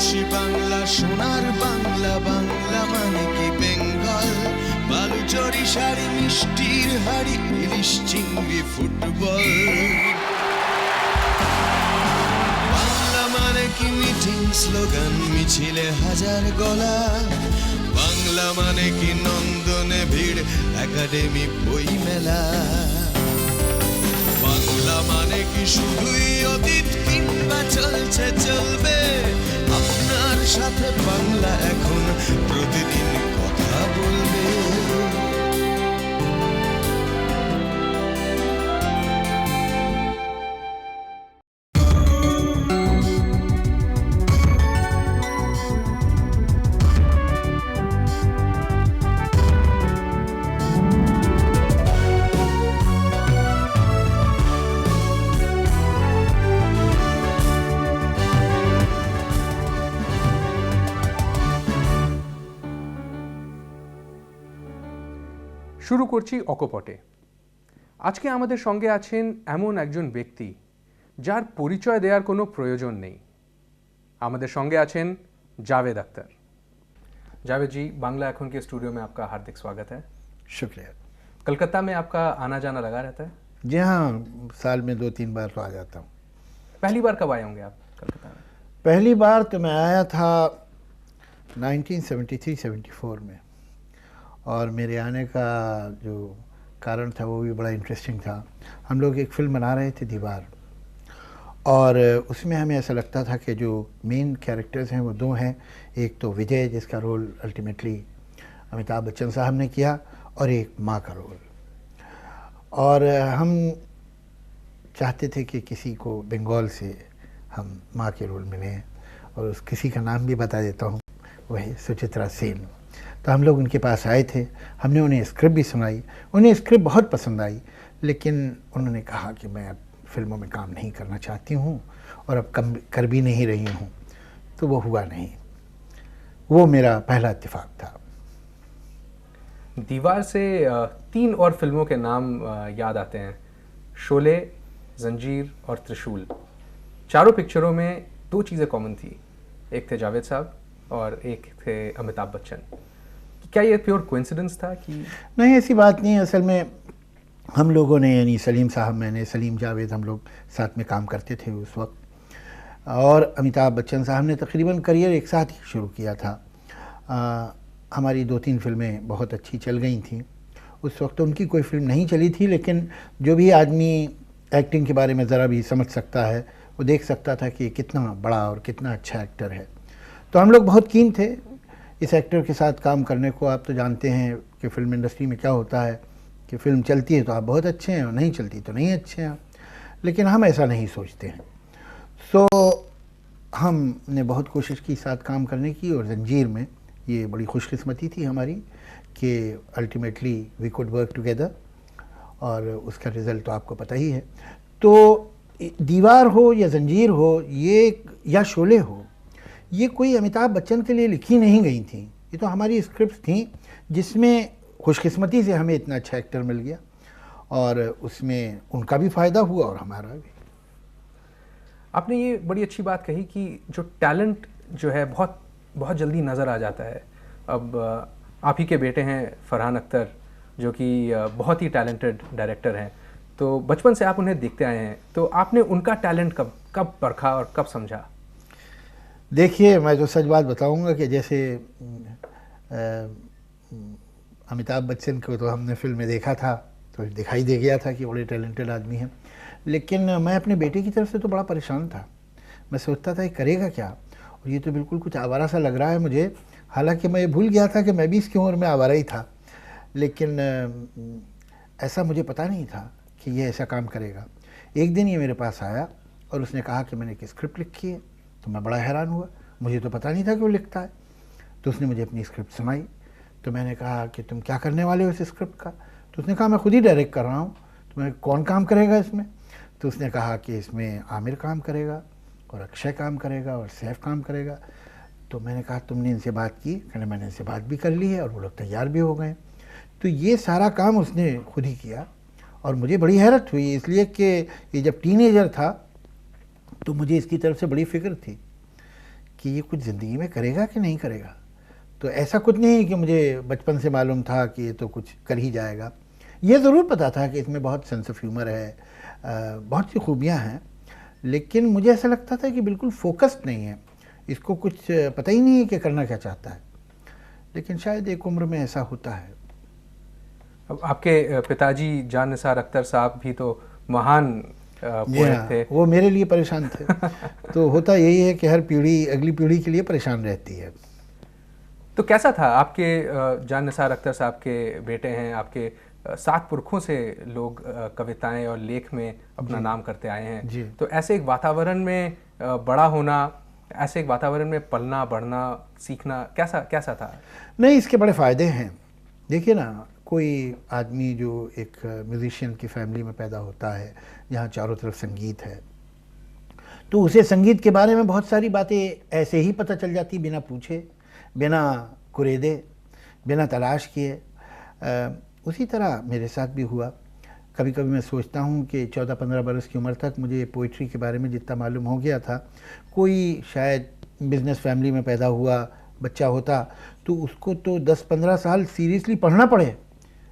ভালোবাসি বাংলা, সোনার বাংলা, বাংলা মানে কি বেঙ্গল। বালুচরি শাড়ি, মিষ্টির হাড়ি, ইলিশ চিংড়ি, ফুটবল। বাংলা মানে কি মিটিং, স্লোগান, মিছিলে হাজার গলা। বাংলা মানে কি নন্দনে ভিড়, একাডেমি বই মেলা। বাংলা মানে কি শুধুই অতীত কিংবা চলছে চলবে। আপনার সাথে বাংলা এখন প্রতিদিন কথা বলবে। শুরু করছি অকপটে। আজকে আমাদের সঙ্গে আছেন এমন একজন ব্যক্তি যার পরিচয় দেওয়ার কোনো প্রয়োজন নেই। আমাদের সঙ্গে আছেন जावेद अख्तर। जावेद जी, बांग्ला एखन के स्टूडियो में आपका हार्दिक स्वागत है। शुक्रिया। कलकत्ता में आपका आना जाना लगा रहता है? जी हाँ, साल में 2-3 बार तो आ जाता हूँ। पहली बार कब आए होंगे आप कलकत्ता में? पहली बार तो मैं आया था 1973-74 में, और मेरे आने का जो कारण था वो भी बड़ा इंटरेस्टिंग था। हम लोग एक फ़िल्म बना रहे थे, दीवार, और उसमें हमें ऐसा लगता था कि जो मेन कैरेक्टर्स हैं वो दो हैं। एक तो विजय, जिसका रोल अल्टीमेटली अमिताभ बच्चन साहब ने किया, और एक माँ का रोल। और हम चाहते थे कि किसी को बंगाल से हम माँ के रोल मिलें, और उस किसी का नाम भी बता देता हूँ, वही सुचित्रा सेन। तो हम लोग उनके पास आए थे, हमने उन्हें स्क्रिप्ट भी सुनाई, उन्हें स्क्रिप्ट बहुत पसंद आई, लेकिन उन्होंने कहा कि मैं अब फिल्मों में काम नहीं करना चाहती हूँ, और अब कम कर भी नहीं रही हूँ। तो वो हुआ नहीं। वो मेरा पहला इत्तेफाक था। दीवार से 3 और फिल्मों के नाम याद आते हैं, शोले, जंजीर और त्रिशूल। चारों पिक्चरों में 2 चीज़ें कॉमन थी, एक थे जावेद साहब और एक थे अमिताभ बच्चन। क्या ये प्योर कोइंसिडेंस था कि? नहीं, ऐसी बात नहीं है। असल में हम लोगों ने, यानी सलीम साहब, मैंने, सलीम, जावेद, हम लोग साथ में काम करते थे उस वक्त, और अमिताभ बच्चन साहब ने तकरीबन करियर एक साथ ही शुरू किया था। हमारी 2-3 फिल्में बहुत अच्छी चल गई थीं। उस वक्त उनकी कोई फिल्म नहीं चली थी, लेकिन जो भी आदमी एक्टिंग के बारे में ज़रा भी समझ सकता है वो देख सकता था कि कितना बड़ा और कितना अच्छा एक्टर है। तो हम लोग बहुत कीन थे इस एक्टर के साथ काम करने को। आप तो जानते हैं कि फ़िल्म इंडस्ट्री में क्या होता है कि फ़िल्म चलती है तो आप बहुत अच्छे हैं, और नहीं चलती तो नहीं अच्छे हैं, लेकिन हम ऐसा नहीं सोचते हैं। सो हमने बहुत कोशिश की साथ काम करने की, और जंजीर में ये बड़ी खुशकिस्मती थी हमारी कि ultimately we could work together, और उसका रिज़ल्ट तो आपको पता ही है। तो दीवार हो या जंजीर हो, ये या शोले हो, ये कोई अमिताभ बच्चन के लिए लिखी नहीं गई थी। ये तो हमारी स्क्रिप्ट थी, जिसमें खुशकिस्मती से हमें इतना अच्छा एक्टर मिल गया, और उसमें उनका भी फ़ायदा हुआ और हमारा भी। आपने ये बड़ी अच्छी बात कही कि जो टैलेंट जो है बहुत बहुत जल्दी नज़र आ जाता है। अब आप ही के बेटे हैं फरहान अख्तर, जो कि बहुत ही टैलेंटेड डायरेक्टर हैं, तो बचपन से आप उन्हें देखते आए हैं, तो आपने उनका टैलेंट कब परखा और कब समझा? देखिए, मैं तो सच बात बताऊंगा कि जैसे अमिताभ बच्चन को तो हमने फिल्म में देखा था तो दिखाई दे गया था कि बड़े टैलेंटेड आदमी हैं, लेकिन मैं अपने बेटे की तरफ से तो बड़ा परेशान था। मैं सोचता था ये करेगा क्या, और ये तो बिल्कुल कुछ आवारा सा लग रहा है मुझे। हालांकि मैं ये भूल गया था कि मैं भी इसकी उम्र में आवारा ही था, लेकिन ऐसा मुझे पता नहीं था कि ये ऐसा काम करेगा। एक दिन ये मेरे पास आया और उसने कहा कि मैंने एक स्क्रिप्ट लिखी है। तो मैं बड़ा हैरान हुआ, मुझे तो पता नहीं था कि वो लिखता है। तो उसने मुझे अपनी स्क्रिप्ट सुनाई, तो मैंने कहा कि तुम क्या करने वाले हो इस स्क्रिप्ट का? तो उसने कहा मैं खुद ही डायरेक्ट कर रहा हूँ। तो मैं, कौन काम करेगा इसमें? तो उसने कहा कि इसमें आमिर काम करेगा, और अक्षय काम करेगा, और सैफ काम करेगा। तो मैंने कहा तुमने इनसे बात की? कहने मैंने इनसे बात भी कर ली है, और वो लोग तैयार भी हो गए। तो ये सारा काम उसने खुद ही किया, और मुझे बड़ी हैरत हुई, इसलिए कि ये जब टीनेजर था तो मुझे इसकी तरफ से बड़ी फ़िक्र थी कि ये कुछ ज़िंदगी में करेगा कि नहीं करेगा। तो ऐसा कुछ नहीं कि मुझे बचपन से मालूम था कि ये तो कुछ कर ही जाएगा। ये ज़रूर पता था कि इसमें बहुत सेंस ऑफ ह्यूमर है, बहुत सी खूबियाँ हैं, लेकिन मुझे ऐसा लगता था कि बिल्कुल फोकस्ड नहीं है, इसको कुछ पता ही नहीं है कि करना क्या चाहता है। लेकिन शायद एक उम्र में ऐसा होता है। अब आपके पिताजी जान निसार अख्तर साहब भी तो महान पोएट थे। वो मेरे लिए परेशान थे। तो होता यही है कि हर पीढ़ी अगली पीढ़ी के लिए परेशान रहती है। तो कैसा था आपके जान निसार अख्तर साहब के बेटे हैं, आपके 7 पुरखों से लोग कविताएं और लेख में अपना नाम करते आए हैं जी। तो ऐसे एक वातावरण में बड़ा होना, ऐसे एक वातावरण में पलना बढ़ना सीखना कैसा था? नहीं, इसके बड़े फ़ायदे हैं। देखिए ना, कोई आदमी जो एक म्यूजिशियन की फैमिली में पैदा होता है जहाँ चारों तरफ संगीत है, तो उसे संगीत के बारे में बहुत सारी बातें ऐसे ही पता चल जाती, बिना पूछे, बिना कुरेदे, बिना तलाश किए। उसी तरह मेरे साथ भी हुआ। कभी कभी मैं सोचता हूँ कि 14-15 बरस की उम्र तक मुझे पोइट्री के बारे में जितना मालूम हो गया था, कोई शायद बिजनेस फैमिली में पैदा हुआ बच्चा होता तो उसको तो 10-15 साल सीरियसली पढ़ना पड़े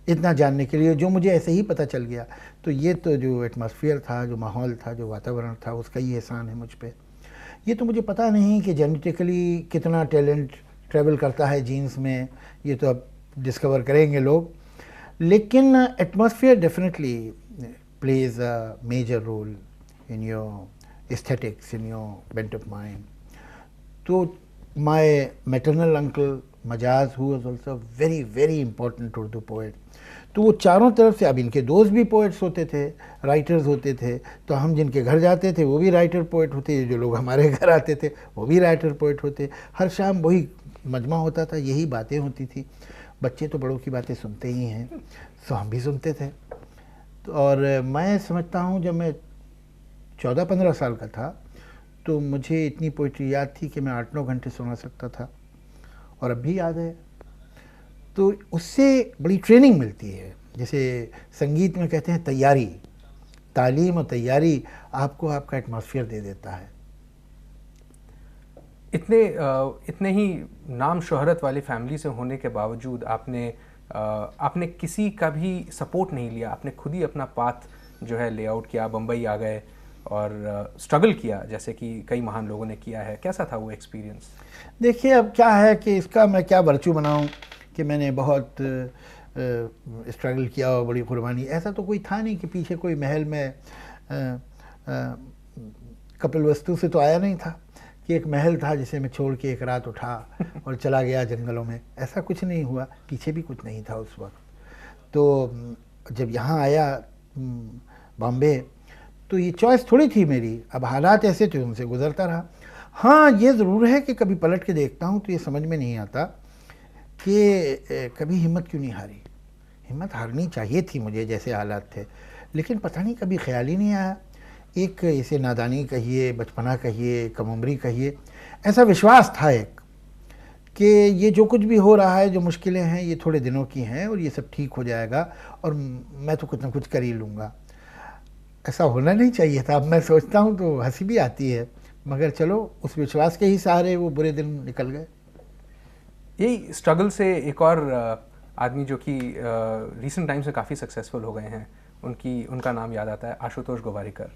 इतना जानने के लिए, जो मुझे ऐसे ही पता चल गया। तो ये तो जो एटमॉस्फेयर था, जो माहौल था, जो वातावरण था, उसका ही एहसान है मुझ पे। ये तो मुझे पता नहीं कि जेनेटिकली कितना टैलेंट ट्रैवल करता है जीन्स में, ये तो अब डिस्कवर करेंगे लोग। लेकिन atmosphere definitely plays a major role in your aesthetics, in your bent of mind. तो my maternal uncle Majaz, who was also very very important Urdu poet, तो वो चारों तरफ से, अब इनके दोस्त भी पोएट्स होते थे, राइटर्स होते थे, तो हम जिनके घर जाते थे वो भी राइटर पोएट होते, जो लोग हमारे घर आते थे वो भी राइटर पोएट होते। हर शाम वही मजमा होता था, यही बातें होती थी। बच्चे तो बड़ों की बातें सुनते ही हैं, तो हम भी सुनते थे। तो और मैं समझता हूँ जब मैं 14-15 साल का था तो मुझे इतनी पोइट्री याद थी कि मैं 8-9 घंटे सुना सकता था, और अब भी याद है। तो उससे बड़ी ट्रेनिंग मिलती है। जैसे संगीत में कहते हैं तैयारी, तालीम और तैयारी आपको आपका एटमॉस्फेयर दे देता है। इतने ही नाम शोहरत वाली फैमिली से होने के बावजूद आपने किसी का भी सपोर्ट नहीं लिया, आपने खुद ही अपना पाथ जो है लेआउट किया, बम्बई आ गए और स्ट्रगल किया जैसे कि कई महान लोगों ने किया है। कैसा था वो एक्सपीरियंस? देखिए, अब क्या है कि इसका मैं क्या वर्चू बनाऊं कि मैंने बहुत स्ट्रगल किया और बड़ी कुर्बानी। ऐसा तो कोई था नहीं कि पीछे कोई महल में कपिल वस्तु से तो आया नहीं था कि एक महल था जिसे मैं छोड़ के एक रात उठा और चला गया जंगलों में। ऐसा कुछ नहीं हुआ, पीछे भी कुछ नहीं था उस वक्त। तो जब यहाँ आया बॉम्बे, तो ये चॉइस थोड़ी थी मेरी, अब हालात ऐसे थे, उनसे गुजरता रहा। हाँ, ये ज़रूर है कि कभी पलट के देखता हूँ तो ये समझ में नहीं आता कि कभी हिम्मत क्यों नहीं हारी। हिम्मत हारनी चाहिए थी मुझे, जैसे हालात थे, लेकिन पता नहीं कभी ख्याल ही नहीं आया। एक इसे नादानी कहिए, बचपना कहिए, कमउम्री कहिए, ऐसा विश्वास था एक कि ये जो कुछ भी हो रहा है, जो मुश्किलें हैं, ये थोड़े दिनों की हैं और ये सब ठीक हो जाएगा और मैं तो कुछ ना कुछ कर ही लूँगा। ऐसा होना नहीं चाहिए था। अब मैं सोचता हूँ तो हंसी भी आती है, मगर चलो, उस विश्वास के ही सहारे वो बुरे दिन निकल गए। यही स्ट्रगल से एक और आदमी जो कि रीसेंट टाइम से काफ़ी सक्सेसफुल हो गए हैं, उनका नाम याद आता है, आशुतोष गोवारिकर।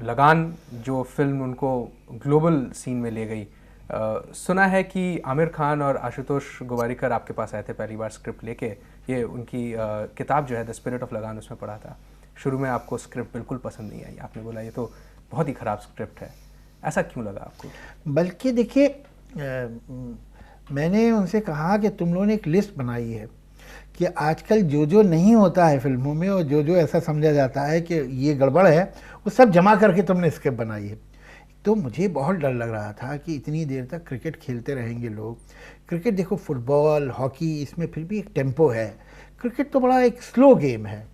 लगान जो फिल्म उनको ग्लोबल सीन में ले गई, सुना है कि आमिर खान और आशुतोष गोवारिकर आपके पास आए थे पहली बार स्क्रिप्ट लेके। ये उनकी किताब जो है द स्पिरिट ऑफ लगान, उसमें पढ़ा था। शुरू में आपको स्क्रिप्ट बिल्कुल पसंद नहीं आई, आपने बोला ये तो बहुत ही ख़राब स्क्रिप्ट है। ऐसा क्यों लगा आपको? बल्कि देखिए, मैंने उनसे कहा कि तुम लोगों ने एक लिस्ट बनाई है कि आजकल जो जो नहीं होता है फिल्मों में और जो जो ऐसा समझा जाता है कि ये गड़बड़ है, वो सब जमा करके तुमने स्क्रिप्ट बनाई है। तो मुझे बहुत डर लग रहा था कि इतनी देर तक क्रिकेट खेलते रहेंगे लोग। क्रिकेट देखो, फुटबॉल, हॉकी, इसमें फिर भी एक टेम्पो है। क्रिकेट तो बड़ा एक स्लो गेम है,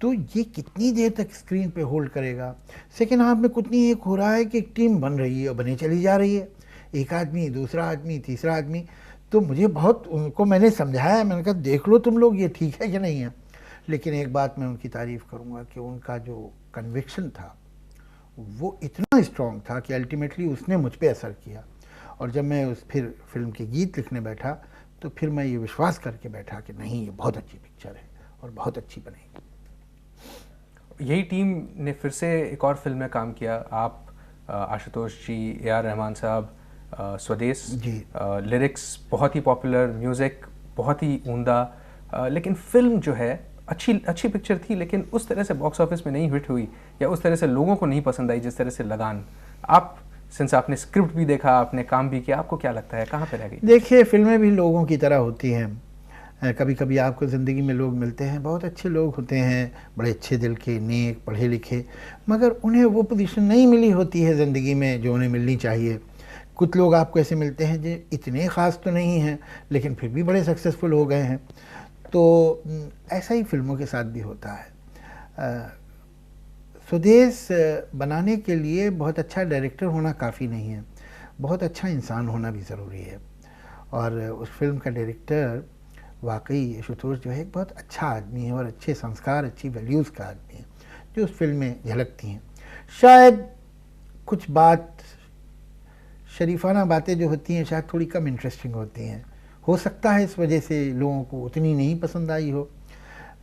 तो ये कितनी देर तक स्क्रीन पे होल्ड करेगा। सेकेंड हाफ में कुछ नहीं, एक हो रहा है कि एक टीम बन रही है और बनी चली जा रही है, एक आदमी, दूसरा आदमी, तीसरा आदमी। तो मुझे बहुत, उनको मैंने समझाया, मैंने कहा देख लो तुम लोग, ये ठीक है कि नहीं है। लेकिन एक बात मैं उनकी तारीफ़ करूँगा कि उनका जो कन्विक्शन था वो इतना स्ट्रॉन्ग था कि अल्टीमेटली उसने मुझ पे असर किया। और जब मैं उस फिर फिल्म के गीत लिखने बैठा तो फिर मैं ये विश्वास करके बैठा कि नहीं, ये बहुत अच्छी पिक्चर है और बहुत अच्छी बनेगी। यही टीम ने फिर से एक और फिल्म में काम किया, आप, आशुतोष जी, ए.आर. रहमान साहब, स्वदेश जी। लिरिक्स बहुत ही पॉपुलर, म्यूज़िक बहुत ही उम्दा, लेकिन फिल्म जो है अच्छी पिक्चर थी, लेकिन उस तरह से बॉक्स ऑफिस में नहीं हिट हुई या उस तरह से लोगों को नहीं पसंद आई जिस तरह से लगान। आप, सिंस आपने स्क्रिप्ट भी देखा, आपने काम भी किया, आपको क्या लगता है कहाँ पे रह गई? देखिए, फिल्में भी लोगों की तरह होती हैं। कभी कभी आपको ज़िंदगी में लोग मिलते हैं, बहुत अच्छे लोग होते हैं, बड़े अच्छे दिल के, नेक, पढ़े लिखे, मगर उन्हें वो पोजीशन नहीं मिली होती है ज़िंदगी में जो उन्हें मिलनी चाहिए। कुछ लोग आपको ऐसे मिलते हैं जो इतने ख़ास तो नहीं हैं लेकिन फिर भी बड़े सक्सेसफुल हो गए हैं। तो ऐसा ही फिल्मों के साथ भी होता है। स्वदेश बनाने के लिए बहुत अच्छा डायरेक्टर होना काफ़ी नहीं है, बहुत अच्छा इंसान होना भी ज़रूरी है। और उस फिल्म का डायरेक्टर वाकई आशुतोष जो है एक बहुत अच्छा आदमी है और अच्छे संस्कार, अच्छी वैल्यूज़ का आदमी है जो उस फिल्म में झलकती हैं। शायद कुछ बात, शरीफाना बातें जो होती हैं शायद थोड़ी कम इंटरेस्टिंग होती हैं, हो सकता है इस वजह से लोगों को उतनी नहीं पसंद आई हो,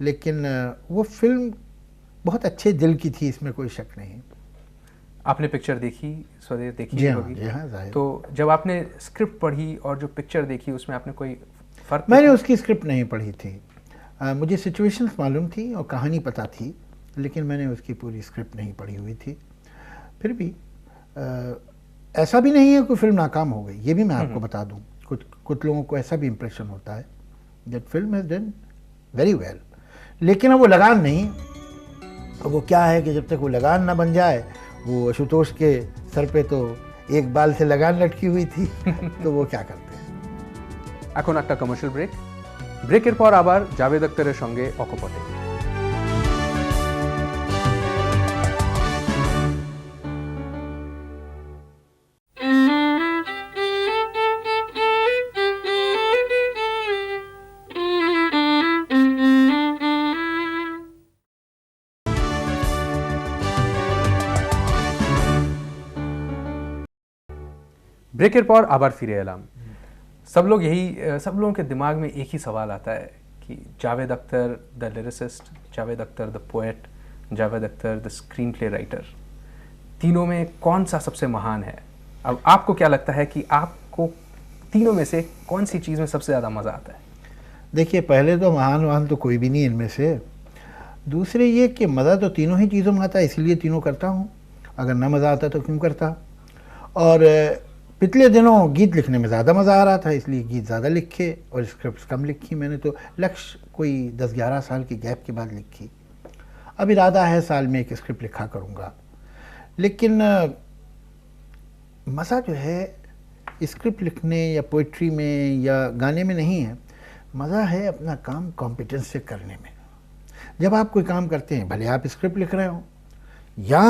लेकिन वो फिल्म बहुत अच्छे दिल की थी, इसमें कोई शक नहीं। आपने पिक्चर देखी, स्वदेश देखी जी हाँ, होगी? जी हाँ, जाहिर। तो जब आपने स्क्रिप्ट पढ़ी और जो पिक्चर देखी उसमें आपने कोई फ़र्क? मैंने उसकी स्क्रिप्ट नहीं पढ़ी थी। मुझे सिचुएशंस मालूम थी और कहानी पता थी, लेकिन मैंने उसकी पूरी स्क्रिप्ट नहीं पढ़ी हुई थी। फिर भी ऐसा भी नहीं है कोई फिल्म नाकाम हो गई, ये भी मैं आपको बता दूं। कुछ लोगों को ऐसा भी इम्प्रेशन होता है that film has done very well, लेकिन अब वो लगान नहीं। अब वो क्या है कि जब तक वो लगान ना बन जाए, वो आशुतोष के सर पे तो एक बाल से लगान लटकी हुई थी तो वो क्या करते हैं। এখন একটা কমার্শিয়াল ব্রেকের পর আবার জাভেদ আখতারের সঙ্গে অকপটে। ব্রেকের পর আবার ফিরে এলাম। सब लोगों के दिमाग में एक ही सवाल आता है कि Javed Akhtar the lyricist, Javed Akhtar the poet, Javed Akhtar the screen play writer, तीनों में कौन सा सबसे महान है? अब आपको क्या लगता है कि आपको तीनों में से कौन सी चीज़ में सबसे ज़्यादा मज़ा आता है? देखिए, पहले तो महान तो कोई भी नहीं इनमें से। दूसरे ये कि मज़ा तो तीनों ही चीज़ों में आता है, इसीलिए तीनों करता हूँ। अगर ना मज़ा आता तो क्यों करता। और पिछले दिनों गीत लिखने में ज़्यादा मज़ा आ रहा था, इसलिए गीत ज़्यादा लिखे और स्क्रिप्ट्स कम लिखी। मैंने तो लक्ष्य कोई 10-11 साल की गैप के बाद लिखी। अब इरादा है साल में एक स्क्रिप्ट लिखा करूँगा। लेकिन मज़ा जो है स्क्रिप्ट लिखने या पोइट्री में या गाने में नहीं है, मज़ा है अपना काम कॉम्पिटेंस से करने में। जब आप कोई काम करते हैं, भले आप स्क्रिप्ट लिख रहे हो या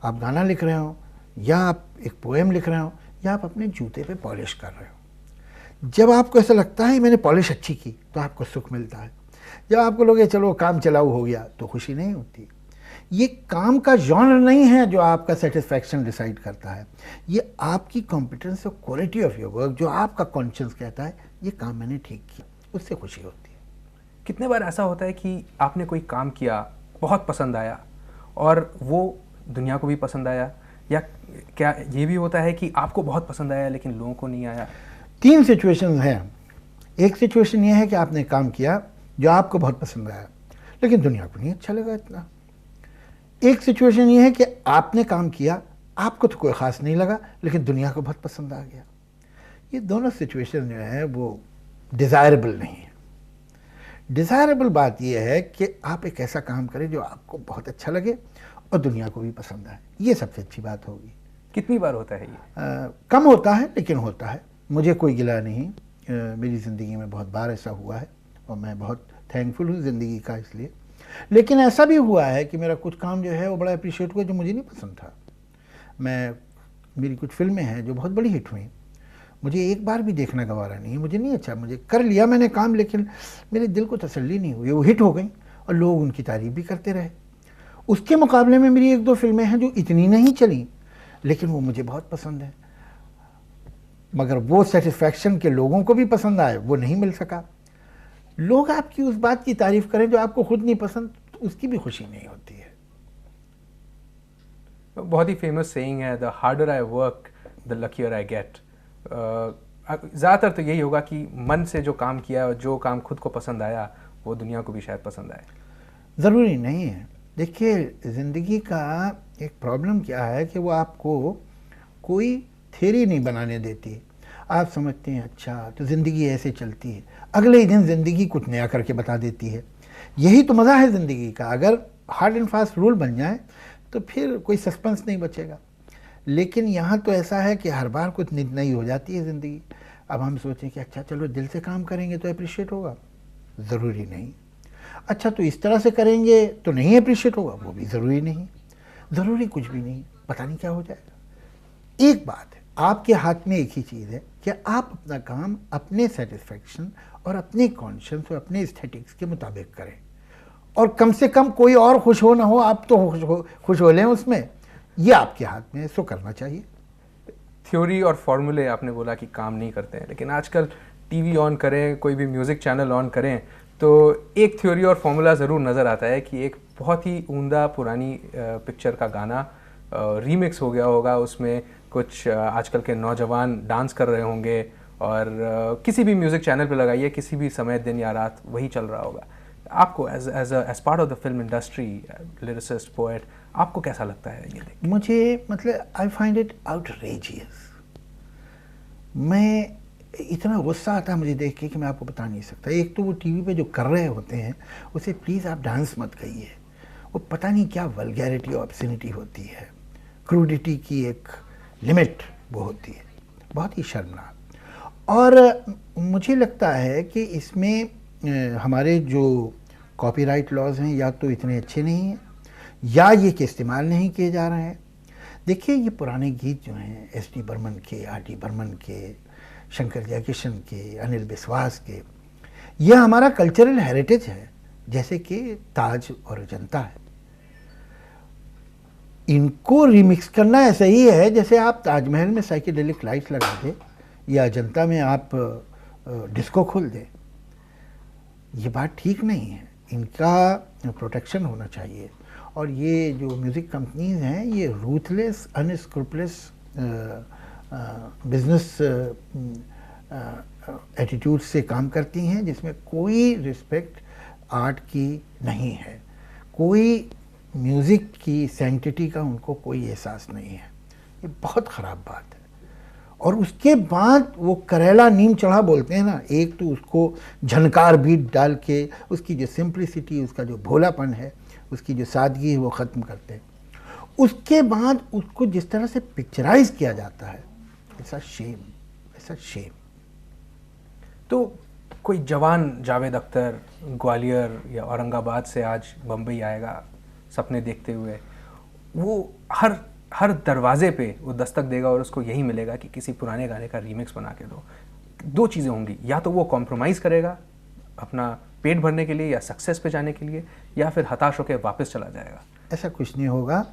आप गाना लिख रहे हो या आप एक पोएम लिख रहे हो या आप अपने जूते पे पॉलिश कर रहे हो, जब आपको ऐसा लगता है मैंने पॉलिश अच्छी की तो आपको सुख मिलता है। जब आपको लगे चलो काम चलाऊ हो गया तो खुशी नहीं होती। ये काम का जॉनर नहीं है जो आपका सेटिस्फैक्शन डिसाइड करता है, ये आपकी कॉम्पिटेंस और क्वालिटी ऑफ योर वर्क, जो आपका कॉन्शियस कहता है ये काम मैंने ठीक किया, उससे खुशी होती है। कितने बार ऐसा होता है कि आपने कोई काम किया, बहुत पसंद आया और वो दुनिया को भी पसंद आया, या क्या ये भी होता है कि आपको बहुत पसंद आया लेकिन लोगों को नहीं आया? 3 सिचुएशंस हैं। एक सिचुएशन ये है कि आपने काम किया जो आपको बहुत पसंद आया लेकिन दुनिया को नहीं अच्छा लगा इतना। एक सिचुएशन ये है कि आपने काम किया, आपको तो कोई ख़ास नहीं लगा लेकिन दुनिया को बहुत पसंद आ गया। ये दोनों सिचुएशन जो है वो डिज़ायरेबल नहीं है। डिज़ायरेबल बात यह है कि आप एक ऐसा काम करें जो आपको बहुत अच्छा लगे और दुनिया को भी पसंद आए, ये सबसे अच्छी बात होगी। कितनी बार होता है ये? कम होता है लेकिन होता है, मुझे कोई गिला नहीं। मेरी ज़िंदगी में बहुत बार ऐसा हुआ है और मैं बहुत थैंकफुल हूँ ज़िंदगी का इसलिए। लेकिन ऐसा भी हुआ है कि मेरा कुछ काम जो है वो बड़ा अप्रिशिएट हुआ जो मुझे नहीं पसंद था। मेरी कुछ फिल्में हैं जो बहुत बड़ी हिट हुई, मुझे एक बार भी देखना गवारा नहीं है, मुझे नहीं अच्छा, मुझे कर लिया मैंने काम लेकिन मेरे दिल को तसल्ली नहीं हुई। वो हिट हो गई और लोग उनकी तारीफ़ भी करते रहे। उसके मुकाबले में मेरी एक दो फिल्में हैं जो इतनी नहीं चली, लेकिन वो मुझे बहुत पसंद है, मगर वो सेटिस्फैक्शन के लोगों को भी पसंद आए वो नहीं मिल सका। लोग आपकी उस बात की तारीफ करें जो आपको खुद नहीं पसंद, तो उसकी भी खुशी नहीं होती है। बहुत ही फेमस सेइंग है, the harder I work the luckier I get. ज़्यादातर तो यही होगा कि मन से जो काम किया और जो काम खुद को पसंद आया वो दुनिया को भी शायद पसंद आए। ज़रूरी नहीं है। देखिए, ज़िंदगी का एक प्रॉब्लम क्या है कि वो आपको कोई थ्योरी नहीं बनाने देती। आप समझते हैं अच्छा तो ज़िंदगी ऐसे चलती है, अगले ही दिन ज़िंदगी कुछ नया करके बता देती है। यही तो मज़ा है ज़िंदगी का। अगर हार्ड एंड फास्ट रूल बन जाए तो फिर कोई सस्पेंस नहीं बचेगा। लेकिन यहाँ तो ऐसा है कि हर बार कुछ नई हो जाती है ज़िंदगी। अब हम सोचें कि अच्छा चलो दिल से काम करेंगे तो अप्रिशिएट होगा, ज़रूरी नहीं। अच्छा तो इस तरह से करेंगे तो नहीं अप्रिशिएट होगा, वो भी ज़रूरी नहीं। ज़रूरी कुछ भी नहीं, पता नहीं क्या हो जाएगा। एक बात है, आपके हाथ में एक ही चीज़ है कि आप अपना काम अपने सेटिस्फेक्शन और अपने कॉन्शियस और अपने एस्थेटिक्स के मुताबिक करें, और कम से कम कोई और खुश हो ना हो, आप तो खुश हो लें उसमें। ये आपके हाथ में है, सो करना चाहिए। थ्योरी और फॉर्मूले आपने बोला कि काम नहीं करते हैं, लेकिन आजकल टीवी ऑन करें, कोई भी म्यूज़िक चैनल ऑन करें तो एक थ्योरी और फॉर्मूला ज़रूर नज़र आता है कि एक बहुत ही उम्दा पुरानी पिक्चर का गाना रीमिक्स हो गया होगा, उसमें कुछ आजकल के नौजवान डांस कर रहे होंगे, और किसी भी म्यूज़िक चैनल पे लगाइए, किसी भी समय दिन या रात वही चल रहा होगा। आपको as part of the film industry, lyricist, poet, आपको कैसा लगता है ये देख? मुझे मतलब आई फाइंड इट आउटरेजियस। मैं इतना गुस्सा आता है मुझे देख के कि मैं आपको बता नहीं सकता। एक तो वो टीवी पे जो कर रहे होते हैं उसे प्लीज़ आप डांस मत कहिए, वो पता नहीं क्या वल्गैरिटी और ऑब्सिनिटी होती है, क्रूडिटी की एक लिमिट वो होती है, बहुत ही शर्मनाक। और मुझे लगता है कि इसमें हमारे जो कॉपीराइट लॉज हैं या तो इतने अच्छे नहीं हैं या ये कि इस्तेमाल नहीं किए जा रहे हैं। देखिए, ये पुराने गीत जो हैं एस.डी. बर्मन के, आर.डी. बर्मन के, शंकर जयकिशन के, अनिल बिस्वास के, यह हमारा कल्चरल हेरिटेज है, जैसे कि ताज और अजंता है। इनको रिमिक्स करना ऐसा ही है जैसे आप ताजमहल में साइकेडेलिक लाइट्स लगा दें या अजंता में आप डिस्को खोल दें। ये बात ठीक नहीं है, इनका प्रोटेक्शन होना चाहिए। और ये जो म्यूज़िक कंपनीज हैं ये रूथलेस अनस्क्रूपलेस बिजनेस एटीट्यूड से काम करती हैं, जिसमें कोई रिस्पेक्ट आर्ट की नहीं है, कोई म्यूज़िक की सैंक्टिटी का उनको कोई एहसास नहीं है। ये बहुत ख़राब बात है। और उसके बाद वो करेला नीम चढ़ा बोलते हैं ना, एक तो उसको झनकार बीट डाल के उसकी जो सिंप्लिसिटी, उसका जो भोलापन है, उसकी जो सादगी है वो ख़त्म करते हैं। उसके बाद उसको जिस तरह से पिक्चराइज किया जाता है, ऐसा शेम, ऐसा शेम। तो कोई जवान जावेद अख्तर ग्वालियर या औरंगाबाद से आज बम्बई आएगा सपने देखते हुए, वो हर दरवाजे पे वो दस्तक देगा और उसको यही मिलेगा कि किसी पुराने गाने का रीमिक्स बना के दो। दो चीज़ें होंगी, या तो वो कॉम्प्रोमाइज़ करेगा अपना पेट भरने के लिए या सक्सेस पे जाने के लिए, या फिर हताश होकर वापस चला जाएगा। ऐसा कुछ नहीं होगा।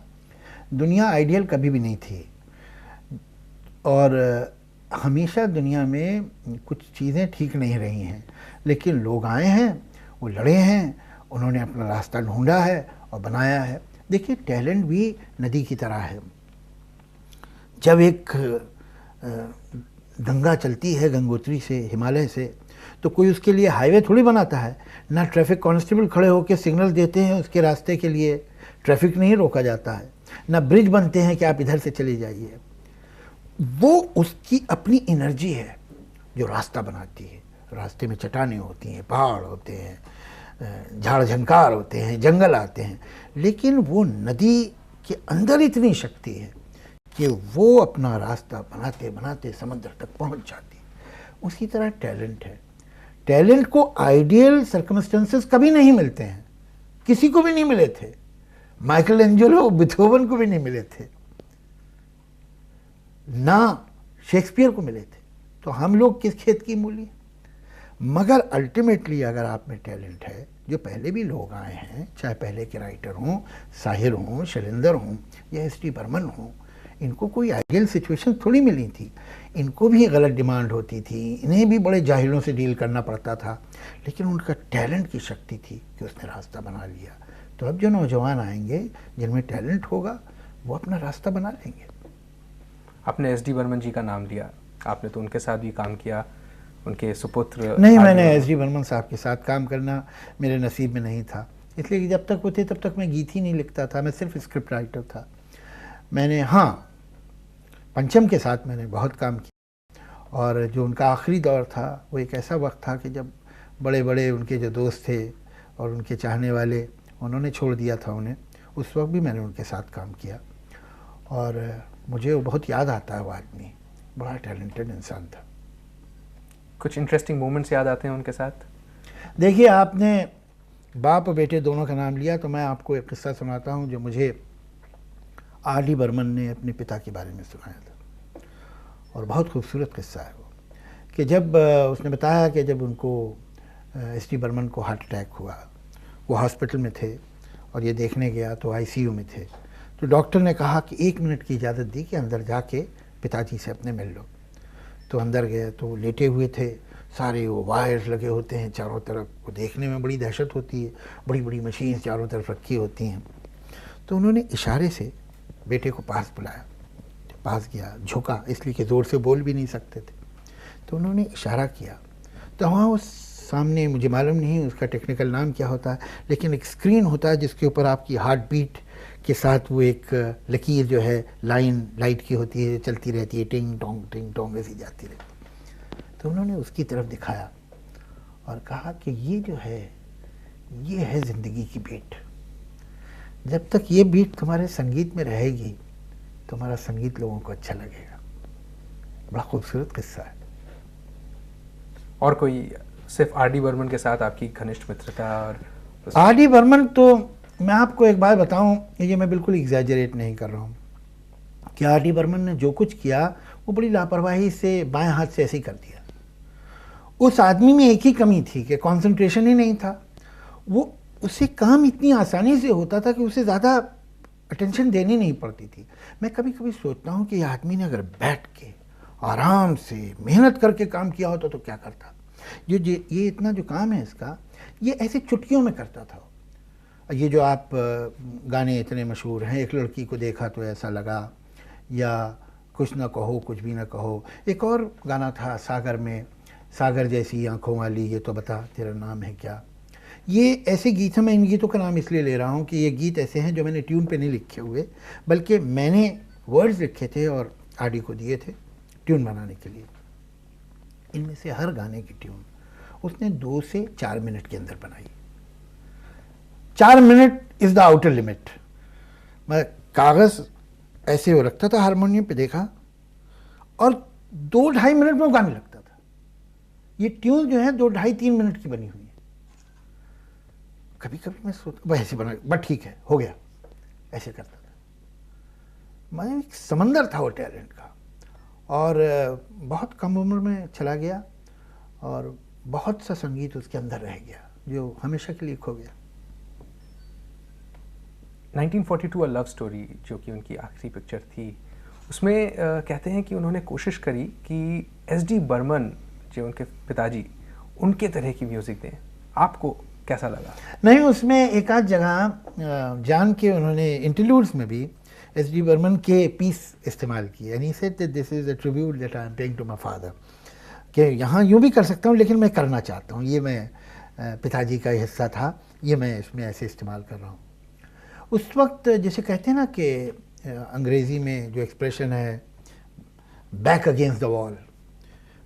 दुनिया आइडियल कभी भी नहीं थी, और हमेशा दुनिया में कुछ चीज़ें ठीक नहीं रही हैं, लेकिन लोग आए हैं, वो लड़े हैं, उन्होंने अपना रास्ता ढूंढा है और बनाया है। देखिए, टैलेंट भी नदी की तरह है। जब एक गंगा चलती है गंगोत्री से, हिमालय से, तो कोई उसके लिए हाईवे थोड़ी बनाता है ना। ट्रैफिक कांस्टेबल खड़े होकर सिग्नल देते हैं उसके रास्ते के लिए, ट्रैफिक नहीं रोका जाता है ना। ब्रिज बनते हैं कि आप इधर से चले जाइए। वो उसकी अपनी एनर्जी है जो रास्ता बनाती है। रास्ते में चट्टानें होती हैं, पहाड़ होते हैं, झाड़ झंकार होते हैं, जंगल आते हैं, लेकिन वो नदी के अंदर इतनी शक्ति है कि वो अपना रास्ता बनाते बनाते समंदर तक पहुंच जाती है। उसी तरह टैलेंट है। टैलेंट को आइडियल सर्कमस्टेंसेस कभी नहीं मिलते हैं, किसी को भी नहीं मिले थे। माइकल एंजेलो, बीथोवन को भी नहीं मिले थे, ना शेक्सपियर को मिले थे। तो हम लोग किस खेत की मूली? मगर अल्टीमेटली अगर आप में टैलेंट है जो पहले भी लोग आए हैं, चाहे पहले के राइटर हों, साहिर हों, शैलेंद्र हों या एस.डी. बर्मन हों, इनको कोई आइडियल सिचुएशन थोड़ी मिली थी। इनको भी गलत डिमांड होती थी, इन्हें भी बड़े जाहिलों से डील करना पड़ता था, लेकिन उनका टैलेंट की शक्ति थी कि उसने रास्ता बना लिया। तो अब जो नौजवान आएंगे जिनमें टैलेंट होगा वो अपना रास्ता बना लेंगे। आपने एस.डी. बर्मन जी का नाम लिया, आपने तो उनके साथ भी काम किया, उनके सुपुत्र। नहीं, मैंने एस.डी. बर्मन साहब के साथ काम करना मेरे नसीब में नहीं था, इसलिए कि जब तक वो थे तब तक मैं गीत ही नहीं लिखता था, मैं सिर्फ स्क्रिप्ट राइटर था। मैंने पंचम के साथ मैंने बहुत काम किया, और जो उनका आखिरी दौर था वो एक ऐसा वक्त था कि जब बड़े बड़े उनके जो दोस्त थे और उनके चाहने वाले, उन्होंने छोड़ दिया था उन्हें। उस वक्त भी मैंने उनके साथ काम किया और मुझे वो बहुत याद आता है। वो आदमी बड़ा टैलेंटेड इंसान था। कुछ इंटरेस्टिंग मोमेंट्स याद आते हैं उनके साथ? देखिए, आपने बाप और बेटे दोनों का नाम लिया, तो मैं आपको एक किस्सा सुनाता हूँ जो मुझे आर.डी. बर्मन ने अपने पिता के बारे में सुनाया था, और बहुत खूबसूरत किस्सा है वो। कि जब उसने बताया कि जब उनको एस.डी. बर्मन को हार्ट अटैक हुआ, वो हॉस्पिटल में थे और ये देखने गया तो आईसीयू में थे, तो डॉक्टर ने कहा कि 1 मिनट की इजाज़त दी कि अंदर जाके पिताजी से अपने मिल लो। तो अंदर गए तो वो लेटे हुए थे, सारे वो वायर्स लगे होते हैं चारों तरफ, वो देखने में बड़ी दहशत होती है, बड़ी बड़ी मशीन चारों तरफ रखी होती हैं। तो उन्होंने इशारे से बेटे को पास बुलाया, पास गया, झुका, इसलिए कि ज़ोर से बोल भी नहीं सकते थे। तो उन्होंने इशारा किया, तो वहाँ उस सामने, मुझे मालूम नहीं उसका टेक्निकल नाम क्या होता है, लेकिन एक स्क्रीन होता है जिसके ऊपर आपकी हार्ट बीट के साथ वो एक लकीर जो है लाइन लाइट की होती है, चलती रहती है, टिंग टोंग ऐसी जाती रहती। तो उन्होंने उसकी तरफ दिखाया और कहा कि ये जो है, ये है ज़िंदगी की बीट। जब तक ये बीट तुम्हारे संगीत में रहेगी, तुम्हारा संगीत लोगों को अच्छा लगेगा। बड़ा खूबसूरत किस्सा है। और कोई सिर्फ आर.डी. बर्मन के साथ आपकी घनिष्ठ मित्रता? और आर.डी. बर्मन, तो मैं आपको एक बात बताऊं, ये मैं बिल्कुल एग्जैजरेट नहीं कर रहा हूं कि आर.डी. बर्मन ने जो कुछ किया वो बड़ी लापरवाही से बाएं हाथ से ऐसे ही कर दिया। उस आदमी में एक ही कमी थी कि कंसंट्रेशन ही नहीं था। वो उससे काम इतनी आसानी से होता था कि उसे ज़्यादा अटेंशन देनी नहीं पड़ती थी। मैं कभी कभी सोचता हूँ कि आदमी ने अगर बैठ के आराम से मेहनत करके काम किया होता तो क्या करता। ये इतना जो काम है इसका, ये ऐसे चुटकियों में करता था। ये जो आप गाने इतने मशहूर हैं, एक लड़की को देखा तो ऐसा लगा, या कुछ ना कहो कुछ भी ना कहो, एक और गाना था सागर में, सागर जैसी आंखों वाली, ये तो बता तेरा नाम है क्या। ये ऐसे गीत हैं, मैं इन गीतों का नाम इसलिए ले रहा हूँ कि ये गीत ऐसे हैं जो मैंने ट्यून पे नहीं लिखे हुए, बल्कि मैंने वर्ड्स लिखे थे और आर.डी. को दिए थे ट्यून बनाने के लिए। इनमें से हर गाने की ट्यून उसने 2 से 4 मिनट के अंदर बनाई। 4 minute is the outer limit. मैं कागज़ ऐसे वो रखता था हारमोनियम पे, देखा, और 2-2.5 मिनट में वो गाने लगता था। ये ट्यून जो है 2-2.5-3 मिनट की बनी हुई है। कभी कभी मैं सोचता वह ऐसे बना, बट ठीक है, हो गया, ऐसे करता था। मैं एक समंदर था वो टैलेंट का, और बहुत कम उम्र में चला गया और बहुत सा संगीत उसके अंदर रह गया जो हमेशा के लिए खो गया। 1942 अ लव स्टोरी, जो कि उनकी आखिरी पिक्चर थी, उसमें कहते हैं कि उन्होंने कोशिश करी कि एस.डी. बर्मन जो उनके पिताजी, उनके तरह की म्यूज़िक दें। आपको कैसा लगा? नहीं, उसमें एक आध जगह जान के उन्होंने इंटरल्यूड्स में भी एस.डी. बर्मन के पीस इस्तेमाल किए, and he said that this is a tribute that I am paying to my father, कि यहाँ यूँ भी कर सकता हूँ लेकिन मैं करना चाहता हूँ, ये मैं पिताजी का हिस्सा था, ये मैं इसमें ऐसे इस्तेमाल कर रहा हूँ। उस वक्त जैसे कहते हैं ना कि अंग्रेज़ी में जो एक्सप्रेशन है बैक अगेंस्ट द वॉल,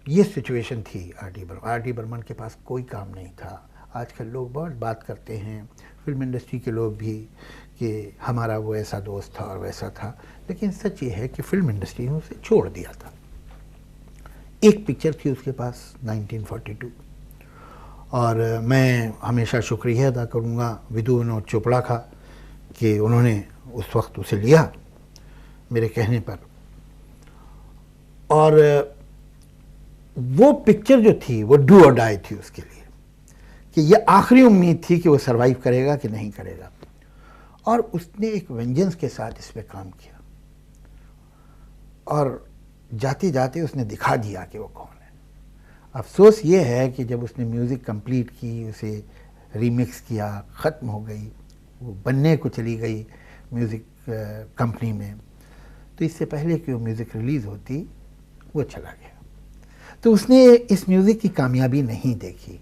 ये सिचुएशन थी आर.डी. बर्मन के पास कोई काम नहीं था। आजकल लोग बहुत बात करते हैं, फिल्म इंडस्ट्री के लोग भी, कि हमारा वो ऐसा दोस्त था और वैसा था, लेकिन सच ये है कि फिल्म इंडस्ट्री ने उसे छोड़ दिया था। एक पिक्चर थी उसके पास 1942, और मैं हमेशा शुक्रिया अदा करूँगा विदु विनोद चोपड़ा का कि उन्होंने उस वक्त उसे लिया मेरे कहने पर। और वो पिक्चर जो थी वो डू और डाई थी उसके लिए, कि ये आखिरी उम्मीद थी कि वो सरवाइव करेगा कि नहीं करेगा, और उसने एक वेंजेंस के साथ इस पे काम किया और जाते जाते उसने दिखा दिया कि वो कौन है। अफसोस ये है कि जब उसने म्यूज़िक कंप्लीट की, उसे रीमिक्स किया, ख़त्म हो गई, वो बनने को चली गई म्यूज़िक कंपनी में, तो इससे पहले कि वो म्यूज़िक रिलीज़ होती वो चला गया। तो उसने इस म्यूज़िक की कामयाबी नहीं देखी,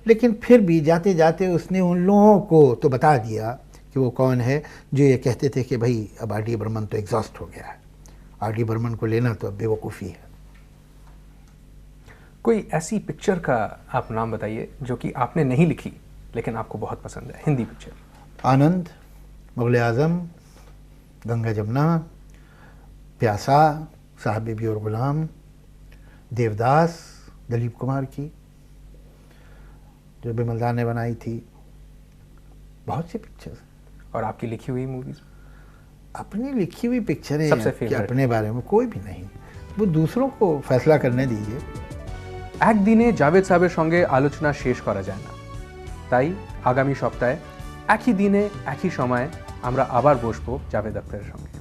लेकिन फिर भी जाते जाते उसने उन लोगों को तो बता दिया कि वो कौन है जो ये कहते थे कि भाई अब आर डी बर्मन तो एग्जॉस्ट हो गया है, आर डी बर्मन को लेना तो अब बेवकूफ़ी है। कोई ऐसी पिक्चर का आप नाम बताइए जो कि आपने नहीं लिखी लेकिन आपको बहुत पसंद है, हिंदी पिक्चर। आनंद, मुग़ल आज़म, गंगा जमुना, प्यासा, साहब बीबी और गुलाम, देवदास दिलीप कुमार की जो बिमलदार ने बनाई थी, बहुत सी पिक्चर्स। और आपकी लिखी हुई मूवीज? अपनी लिखी हुई पिक्चरें सबसे कि फेवरेट? अपने बारे में कोई भी नहीं, वो दूसरों को फैसला करने दीजिए। একদিনে জাভেদ সাহেবের সঙ্গে আলোচনা শেষ করা যায় না, তাই আগামী সপ্তাহে একই দিনে একই সময়ে আমরা আবার বসবো জাভেদ আখতারের সঙ্গে।